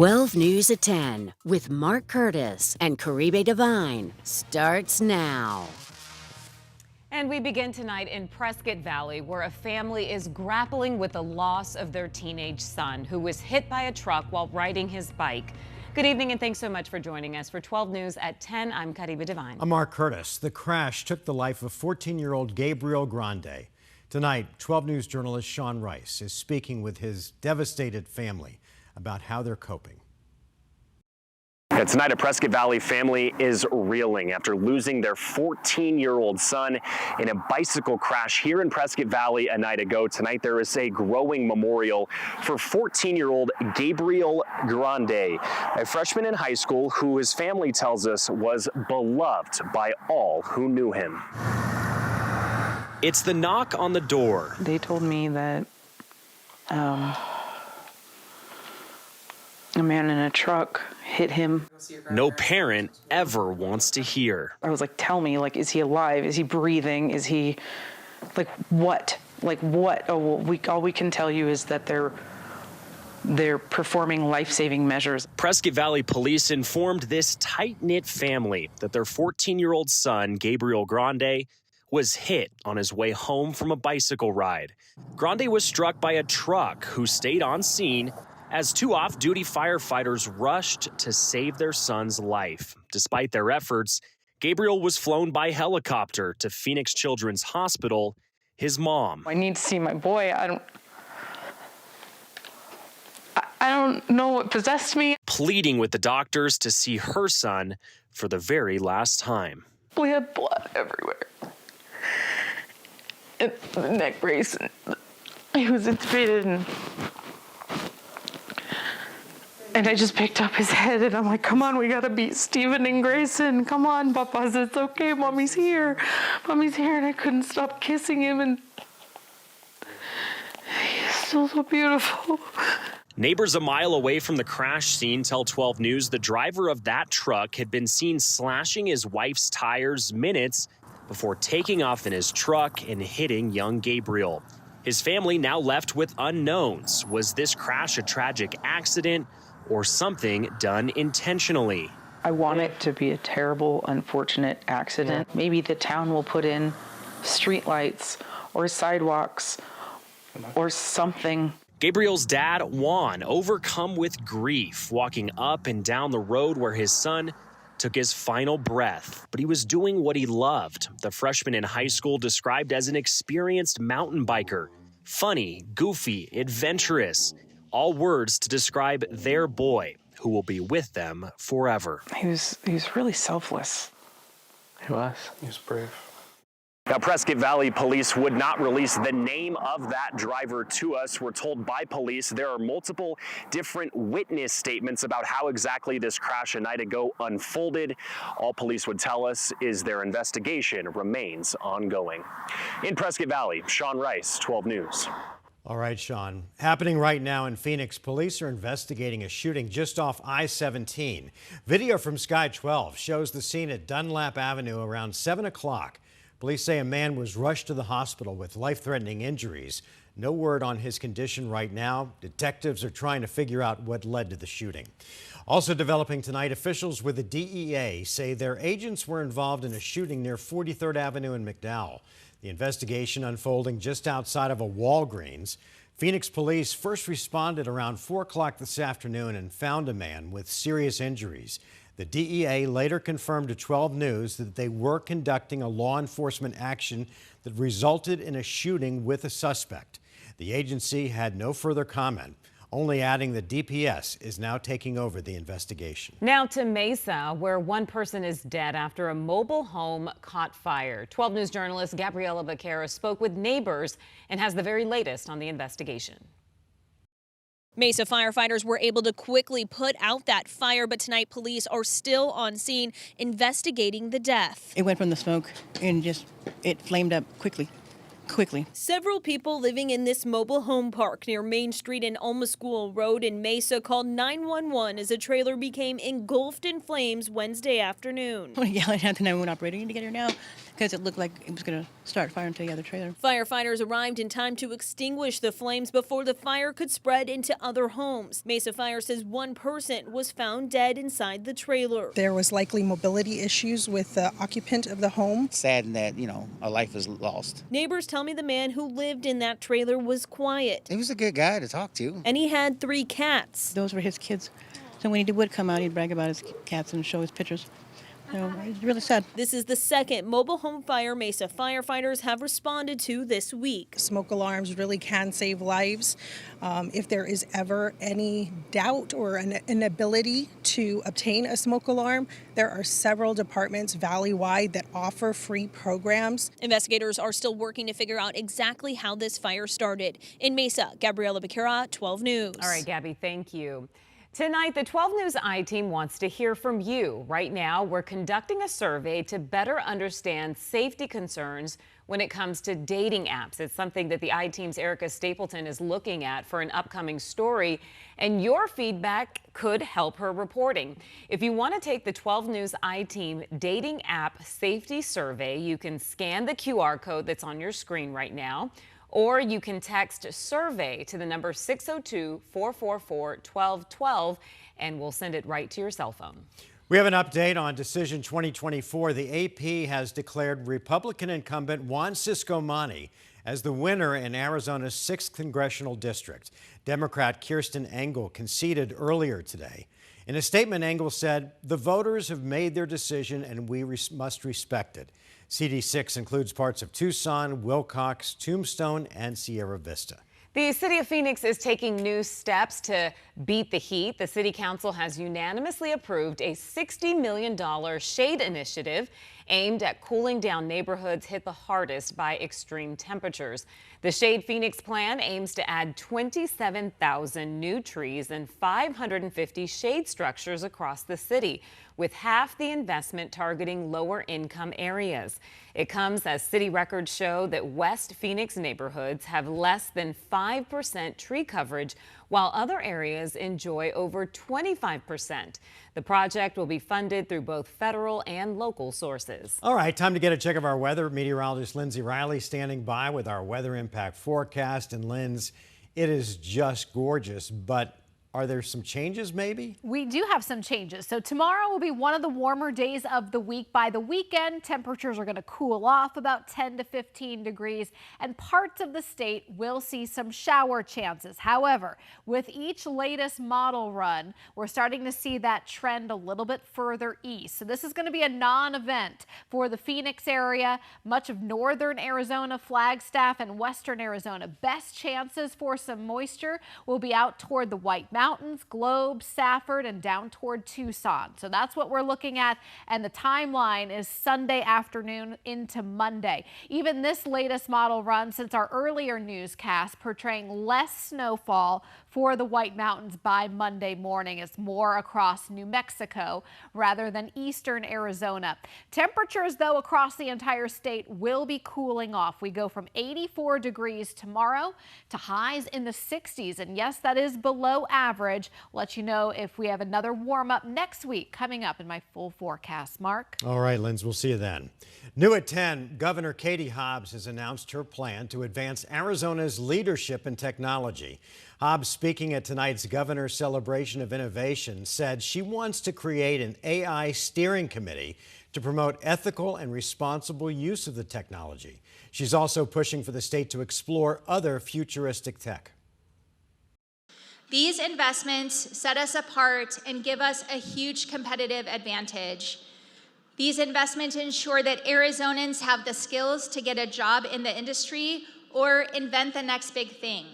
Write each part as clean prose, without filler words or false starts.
12 News at 10 with Mark Curtis and Caribe Divine starts now. And we begin tonight in Prescott Valley, where a family is grappling with the loss of their teenage son, who was hit by a truck while riding his bike. Good evening and thanks so much for joining us for 12 News at 10. I'm Caribe Divine. I'm Mark Curtis. The crash took the life of 14-year-old Gabriel Grande. Tonight, 12 News journalist Sean Rice is speaking with his devastated family about how they're coping. Yeah, tonight, a Prescott Valley family is reeling after losing their 14-year-old son in a bicycle crash here in Prescott Valley a night ago. Tonight, there is a growing memorial for 14-year-old Gabriel Grande, a freshman in high school who his family tells us was beloved by all who knew him. It's the knock on the door. They told me that a man in a truck hit him. No parent ever wants to hear. I was like, tell me, like, is he alive? Is he breathing? Is he, like, what? Like, what? Oh, well, all we can tell you is that they're performing life-saving measures. Prescott Valley police informed this tight-knit family that their 14-year-old son, Gabriel Grande, was hit on his way home from a bicycle ride. Grande was struck by a truck who stayed on scene as two off-duty firefighters rushed to save their son's life. Despite their efforts, Gabriel was flown by helicopter to Phoenix Children's Hospital. His mom, I need to see my boy. I don't know what possessed me. pleading with the doctors to see her son for the very last time. We had blood everywhere. In the neck brace. And he was intubated and I just picked up his head and I'm like, come on, we gotta beat Steven and Grayson. Come on, Papas, it's okay, Mommy's here. Mommy's here. And I couldn't stop kissing him and he's still so beautiful. Neighbors a mile away from the crash scene tell 12 News the driver of that truck had been seen slashing his wife's tires minutes before taking off in his truck and hitting young Gabriel. His family now left with unknowns. Was this crash a tragic accident or something done intentionally? I want it to be a terrible, unfortunate accident. Maybe the town will put in streetlights or sidewalks or something. Gabriel's dad, Juan, overcome with grief, walking up and down the road where his son took his final breath. But he was doing what he loved. The freshman in high school described as an experienced mountain biker. Funny, goofy, adventurous. All words to describe their boy, who will be with them forever. He was really selfless. He was brave. Now, Prescott Valley police would not release the name of that driver to us. We're told by police there are multiple different witness statements about how exactly this crash a night ago unfolded. All police would tell us is their investigation remains ongoing. In Prescott Valley, Sean Rice, 12 News. All right, Sean. Happening right now in Phoenix, police are investigating a shooting just off I-17. Video from Sky 12 shows the scene at Dunlap Avenue around 7 o'clock. Police say a man was rushed to the hospital with life-threatening injuries. No word on his condition right now. Detectives are trying to figure out what led to the shooting. Also developing tonight, officials with the DEA say their agents were involved in a shooting near 43rd Avenue in McDowell. The investigation unfolding just outside of a Walgreens. Phoenix police first responded around 4 o'clock this afternoon and found a man with serious injuries. The DEA later confirmed to 12 News that they were conducting a law enforcement action that resulted in a shooting with a suspect. The agency had no further comment, only adding the DPS is now taking over the investigation. Now to Mesa, where one person is dead after a mobile home caught fire. 12 News journalist Gabriela Vaquera spoke with neighbors and has the very latest on the investigation. Mesa firefighters were able to quickly put out that fire, but tonight police are still on scene investigating the death. It went from the smoke and it flamed up quickly. Several people living in this mobile home park near Main Street and Alma School Road in Mesa called 911 as a trailer became engulfed in flames Wednesday afternoon. I yelled at the 911 operator, "You need to get here now." because it looked like it was going to start fire into the other trailer. Firefighters arrived in time to extinguish the flames before the fire could spread into other homes. Mesa Fire says one person was found dead inside the trailer. There was likely mobility issues with the occupant of the home. Saddened that, a life was lost. Neighbors tell me the man who lived in that trailer was quiet. He was a good guy to talk to. And he had 3 cats. Those were his kids. So when he would come out, he'd brag about his cats and show his pictures. So it's really sad. This is the second mobile home fire Mesa firefighters have responded to this week. Smoke alarms really can save lives. If there is ever any doubt or an inability to obtain a smoke alarm, there are several departments valley-wide that offer free programs. Investigators are still working to figure out exactly how this fire started. In Mesa, Gabriela Becerra, 12 News. All right, Gabby, thank you. Tonight, the 12 News I-Team wants to hear from you. Right now, we're conducting a survey to better understand safety concerns when it comes to dating apps. It's something that the I-Team's Erica Stapleton is looking at for an upcoming story, and your feedback could help her reporting. If you want to take the 12 News I-Team Dating App Safety Survey, you can scan the QR code that's on your screen right now, or you can text survey to the number 602-444-1212, and we'll send it right to your cell phone. We have an update on Decision 2024. The AP has declared Republican incumbent Juan Ciscomani as the winner in Arizona's 6th congressional district. Democrat Kirsten Engel conceded earlier today. In a statement, Engel said, "The voters have made their decision and we must respect it." CD6 includes parts of Tucson, Wilcox, Tombstone, and Sierra Vista. The city of Phoenix is taking new steps to beat the heat. The city council has unanimously approved a $60 million shade initiative aimed at cooling down neighborhoods hit the hardest by extreme temperatures. The Shade Phoenix plan aims to add 27,000 new trees and 550 shade structures across the city, with half the investment targeting lower income areas. It comes as city records show that West Phoenix neighborhoods have less than 5% tree coverage, while other areas enjoy over 25%. The project will be funded through both federal and local sources. All right, time to get a check of our weather. Meteorologist Lindsay Riley standing by with our weather impact forecast. And Linz, it is just gorgeous, but are there some changes maybe? We do have some changes. So tomorrow will be one of the warmer days of the week. By the weekend, temperatures are going to cool off about 10 to 15 degrees, and parts of the state will see some shower chances. However, with each latest model run, we're starting to see that trend a little bit further east. So this is going to be a non-event for the Phoenix area, much of northern Arizona, Flagstaff, and western Arizona. Best chances for some moisture will be out toward the White Mountains, Globe, Safford, and down toward Tucson. So that's what we're looking at, and the timeline is Sunday afternoon into Monday. Even this latest model run since our earlier newscast portraying less snowfall for the White Mountains by Monday morning. It's more across New Mexico rather than eastern Arizona. Temperatures, though, across the entire state will be cooling off. We go from 84 degrees tomorrow to highs in the 60s. And yes, that is below average. I'll let you know if we have another warm up next week coming up in my full forecast. Mark? All right, Linz, we'll see you then. New at 10, Governor Katie Hobbs has announced her plan to advance Arizona's leadership in technology. Hobbs, speaking at tonight's Governor's Celebration of Innovation, said she wants to create an AI steering committee to promote ethical and responsible use of the technology. She's also pushing for the state to explore other futuristic tech. These investments set us apart and give us a huge competitive advantage. These investments ensure that Arizonans have the skills to get a job in the industry or invent the next big thing.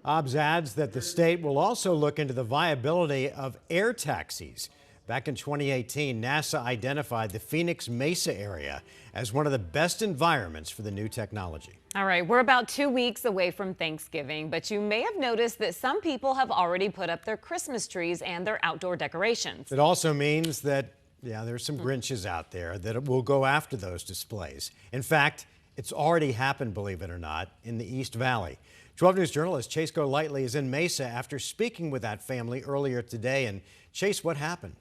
Hobbs adds that the state will also look into the viability of air taxis. Back in 2018, NASA identified the Phoenix Mesa area as one of the best environments for the new technology. All right, we're about 2 weeks away from Thanksgiving, but you may have noticed that some people have already put up their Christmas trees and their outdoor decorations. It also means that, there's some Grinches out there that will go after those displays. In fact, it's already happened, believe it or not, in the East Valley. 12 News journalist Chase Golightly is in Mesa after speaking with that family earlier today. And Chase, what happened?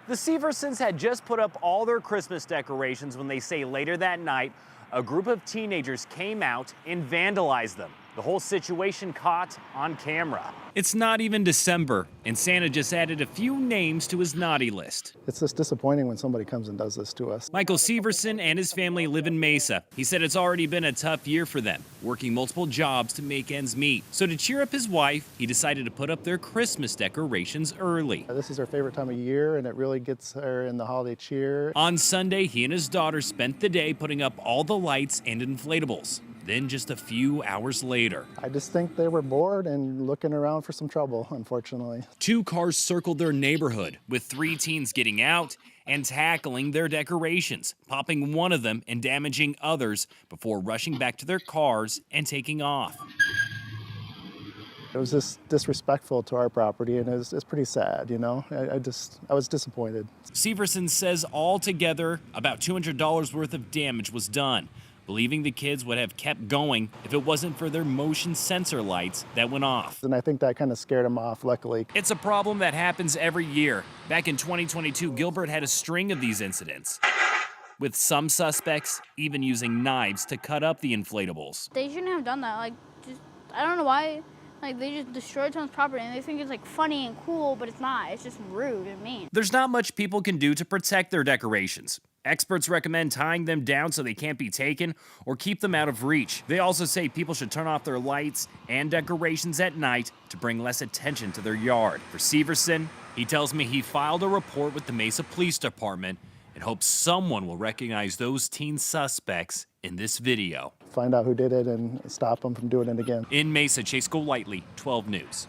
The Seversons had just put up all their Christmas decorations when they say later that night, a group of teenagers came out and vandalized them. The whole situation caught on camera. It's not even December, and Santa just added a few names to his naughty list. It's just disappointing when somebody comes and does this to us. Michael Severson and his family live in Mesa. He said it's already been a tough year for them, working multiple jobs to make ends meet. So to cheer up his wife, he decided to put up their Christmas decorations early. This is her favorite time of year, and it really gets her in the holiday cheer. On Sunday, he and his daughter spent the day putting up all the lights and inflatables. Then just a few hours later, I just think they were bored and looking around for some trouble, unfortunately. 2 cars circled their neighborhood, with 3 teens getting out and tackling their decorations, popping one of them and damaging others before rushing back to their cars and taking off. It was just disrespectful to our property, and it's pretty sad, you know? I was disappointed. Severson says altogether, about $200 worth of damage was done, believing the kids would have kept going if it wasn't for their motion sensor lights that went off. And I think that kind of scared them off, luckily. It's a problem that happens every year. Back in 2022, Gilbert had a string of these incidents, with some suspects even using knives to cut up the inflatables. They shouldn't have done that. I don't know why. They just destroyed someone's property, and they think it's funny and cool, but it's not. It's just rude and mean. There's not much people can do to protect their decorations. Experts recommend tying them down so they can't be taken or keep them out of reach. They also say people should turn off their lights and decorations at night to bring less attention to their yard. For Severson, he tells me he filed a report with the Mesa Police Department and hopes someone will recognize those teen suspects in this video. Find out who did it and stop them from doing it again. In Mesa, Chase Golightly, 12 News.